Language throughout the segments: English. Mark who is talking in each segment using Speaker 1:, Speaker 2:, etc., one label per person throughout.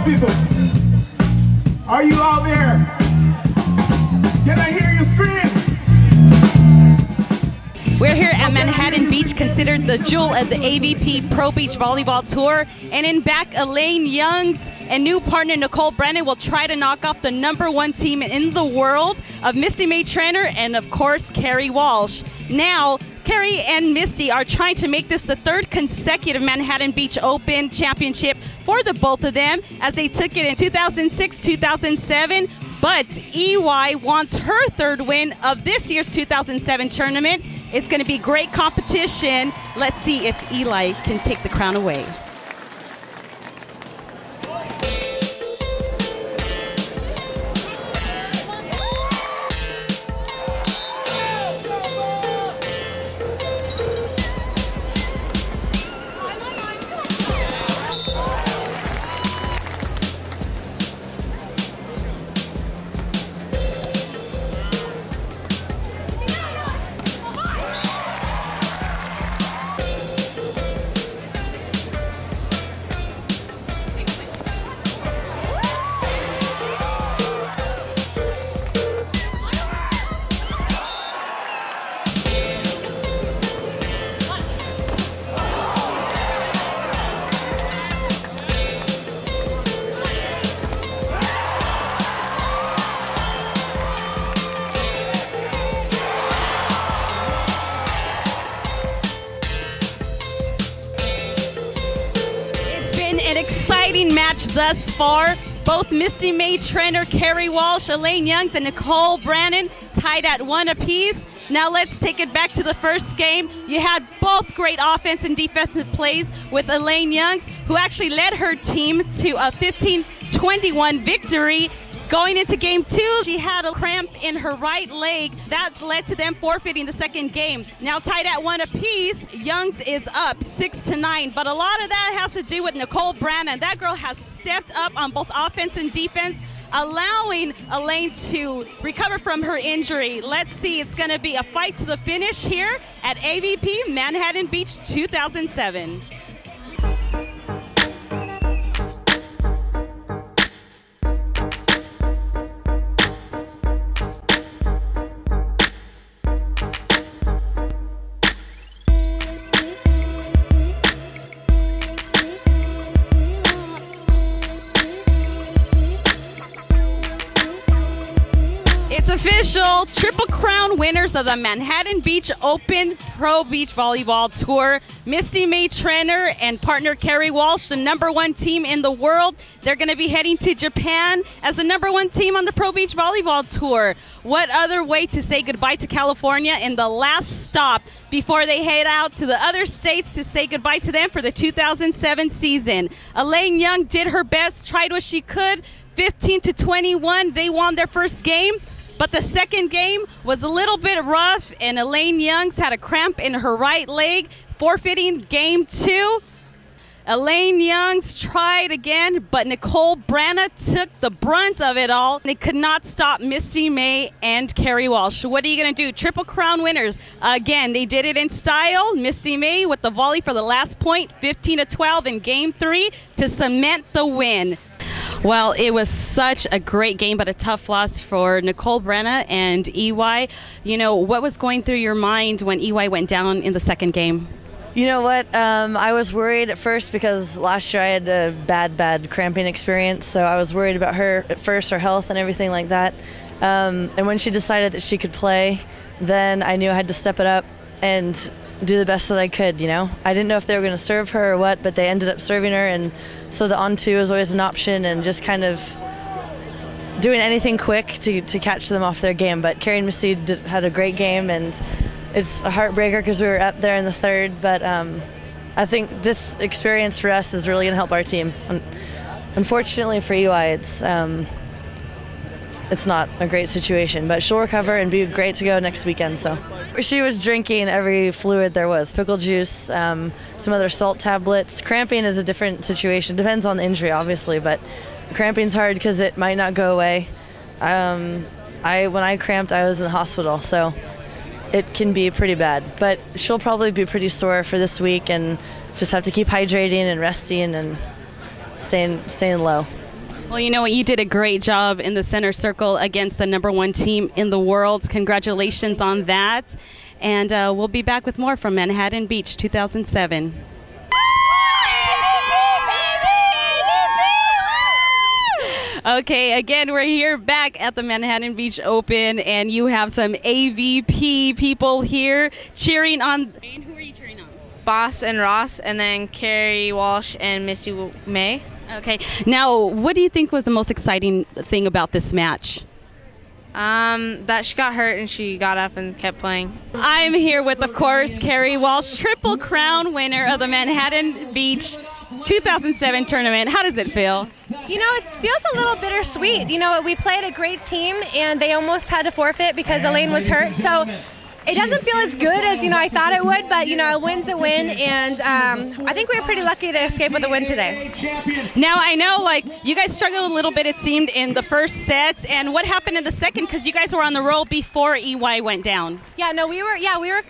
Speaker 1: people. Are you out there? Can I hear you scream?
Speaker 2: We're here at Manhattan Beach, considered the jewel of the AVP Pro Beach Volleyball Tour. And in back, Elaine Youngs and new partner Nicole Brennan will try to knock off the #1 team in the world of Misty May Trainer and, of course, Carrie Walsh. Now, Carrie and Misty are trying to make this the third consecutive Manhattan Beach Open Championship for the both of them, as they took it in 2006, 2007. But EY wants her third win of this year's 2007 tournament. It's going to be great competition. Let's see if Eli can take the crown away. Exciting match thus far. Both Misty May Trainer Carrie Walsh, Elaine Youngs, and Nicole Brennan tied at 1 apiece. Now let's take it back to the first game. You had both great offense and defensive plays with Elaine Youngs, who actually led her team to a 15-21 victory. Going into game 2, she had a cramp in her right leg. That led to them forfeiting the second game. Now tied at 1 apiece, Youngs is up 6-9. But a lot of that has to do with Nicole Brennan. That girl has stepped up on both offense and defense, allowing Elaine to recover from her injury. Let's see, it's going to be a fight to the finish here at AVP Manhattan Beach 2007. It's official, Triple Crown winners of the Manhattan Beach Open Pro Beach Volleyball Tour. Misty May Trainer and partner Carrie Walsh, the #1 team in the world. They're going to be heading to Japan as the #1 team on the Pro Beach Volleyball Tour. What other way to say goodbye to California in the last stop before they head out to the other states to say goodbye to them for the 2007 season. Elaine Young did her best, tried what she could. 15-21, they won their first game. But the second game was a little bit rough, and Elaine Youngs had a cramp in her right leg, forfeiting game 2. Elaine Youngs tried again, but Nicole Brennan took the brunt of it all. They could not stop Misty May and Carrie Walsh. What are you going to do? Triple Crown winners. Again, they did it in style. Misty May with the volley for the last point, 15-12 in game 3 to cement the win. Well, it was such a great game, but a tough loss for Nicole Brennan and EY. You know, what was going through your mind when EY went down in the second game?
Speaker 3: You know what? I was worried at first because last year I had a bad cramping experience, so I was worried about her at first, her health and everything like that. And when she decided that she could play, then I knew I had to step it up and do the best that I could, you know? I didn't know if they were going to serve her or what, but they ended up serving her, and so the on-2 is always an option, and just kind of doing anything quick to catch them off their game. But Carrie and Misty had a great game, and it's a heartbreaker because we were up there in the third, but I think this experience for us is really going to help our team. Unfortunately for EY, it's not a great situation, but she'll recover and be great to go next weekend. So she was drinking every fluid there was, pickle juice, some other salt tablets. Cramping is a different situation. Depends on the injury, obviously, but cramping's hard because it might not go away. When I cramped, I was in the hospital, so it can be pretty bad. But she'll probably be pretty sore for this week and just have to keep hydrating and resting and staying low.
Speaker 2: Well, you know what? You did a great job in the center circle against the #1 team in the world. Congratulations on that. And we'll be back with more from Manhattan Beach 2007. Okay, again, we're here back at the Manhattan Beach Open, and you have some AVP people here cheering on. And who are you cheering on?
Speaker 4: Boss and Ross, and then Carrie Walsh and Misty May.
Speaker 2: Okay, now what do you think was the most exciting thing about this match?
Speaker 4: That she got hurt and she got up and kept playing.
Speaker 2: I'm here with, of course, Carrie Walsh, Triple Crown winner of the Manhattan Beach 2007 tournament. How does it feel?
Speaker 5: You know, it feels a little bittersweet. You know, we played a great team, and they almost had to forfeit because Elaine was hurt. So it doesn't feel as good as, I thought it would, but, a win's a win, and I think we were pretty lucky to escape with a win today.
Speaker 2: Now, I know, you guys struggled a little bit, it seemed, in the first sets, and what happened in the second? Because you guys were on the roll before EY went down.
Speaker 5: Yeah, no, we were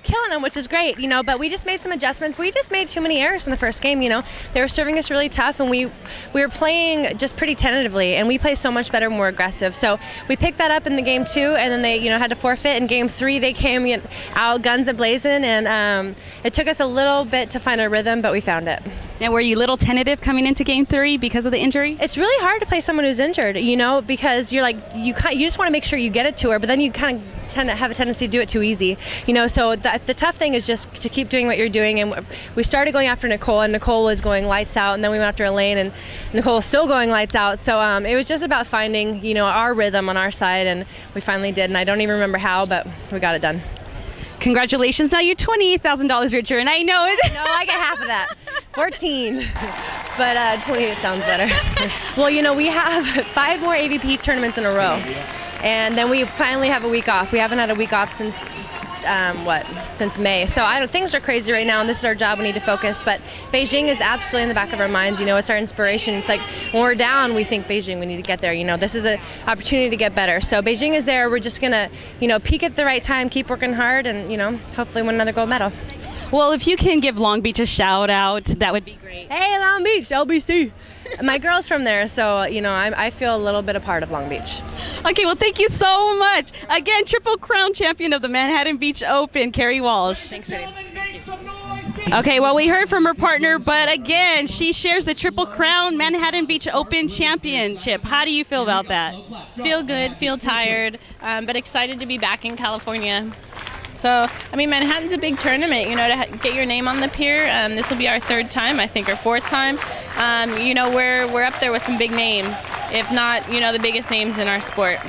Speaker 5: killing them, which is great, but we just made some adjustments. We just made too many errors in the first game, They were serving us really tough, and we were playing just pretty tentatively, and we play so much better, more aggressive. So we picked that up in the game 2, and then they, had to forfeit. In game 3, they came out guns a-blazing, and it took us a little bit to find our rhythm, but we found it.
Speaker 2: Now, were you a little tentative coming into game 3 because of the injury?
Speaker 5: It's really hard to play someone who's injured, because you're you just want to make sure you get it to her, but then you kind of tend to have a tendency to do it too easy, so the tough thing is just to keep doing what you're doing. And we started going after Nicole, and Nicole was going lights out, and then we went after Elaine, and Nicole was still going lights out. So it was just about finding our rhythm on our side, and we finally did, and I don't even remember how, but we got it done.
Speaker 2: Congratulations. Now you're $28,000 richer, and I know it.
Speaker 5: No, I get half of that. 14. But 28 sounds better. Well, we have 5 more AVP tournaments in a row. And then we finally have a week off. We haven't had a week off since since May. So things are crazy right now, and this is our job. We need to focus. But Beijing is absolutely in the back of our minds. It's our inspiration. It's like when we're down, we think Beijing. We need to get there. This is an opportunity to get better. So Beijing is there. We're just gonna, peak at the right time, keep working hard, and hopefully win another gold medal.
Speaker 2: Well, if you can give Long Beach a shout out, that would be great.
Speaker 5: Hey, Long Beach, LBC. My girl's from there, so I feel a little bit a part of Long Beach.
Speaker 2: Okay, well, thank you so much. Again, Triple Crown champion of the Manhattan Beach Open, Carrie Walsh.
Speaker 5: Thanks, Rudy.
Speaker 2: Okay, well, we heard from her partner, but again, she shares the Triple Crown Manhattan Beach Open Championship. How do you feel about that?
Speaker 6: Feel good, feel tired, but excited to be back in California. So, Manhattan's a big tournament, to get your name on the pier. This will be our 3rd time, I think, or 4th time. We're up there with some big names, if not, the biggest names in our sport.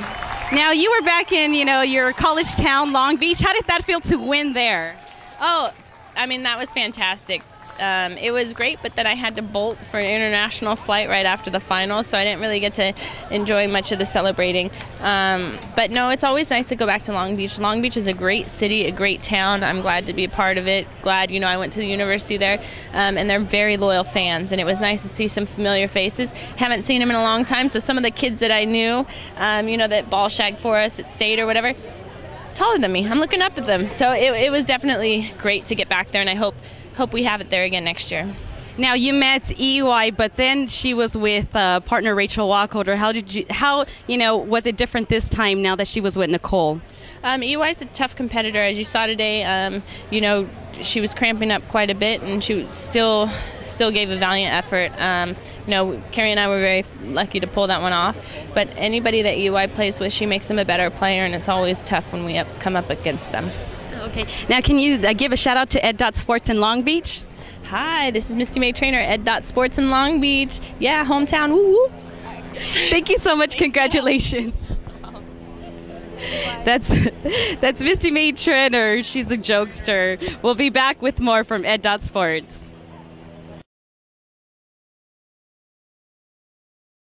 Speaker 2: Now, you were back in, your college town, Long Beach. How did that feel to win there?
Speaker 6: Oh, that was fantastic. It was great, but then I had to bolt for an international flight right after the final, so I didn't really get to enjoy much of the celebrating. But no, it's always nice to go back to Long Beach. Long Beach is a great city, a great town. I'm glad to be a part of it. Glad, I went to the university there, and they're very loyal fans, and it was nice to see some familiar faces. Haven't seen them in a long time, so some of the kids that I knew, that ball shagged for us at state or whatever, taller than me. I'm looking up at them. So it was definitely great to get back there, and I hope we have it there again next year.
Speaker 2: Now, you met EY, but then she was with partner Rachel Walkover. How was it different this time now that she was with Nicole?
Speaker 6: EY is a tough competitor, as you saw today. She was cramping up quite a bit, and she still gave a valiant effort. Carrie and I were very lucky to pull that one off. But anybody that EY plays with, she makes them a better player, and it's always tough when we come up against them.
Speaker 2: Okay. Now, can you give a shout out to Ed Sports in Long Beach?
Speaker 6: Hi, this is Misty May Trainer, Ed Sports in Long Beach. Yeah, hometown. Woo woo.
Speaker 2: Thank you so much. Congratulations. That's Misty May Trainer. She's a jokester. We'll be back with more from Ed Sports.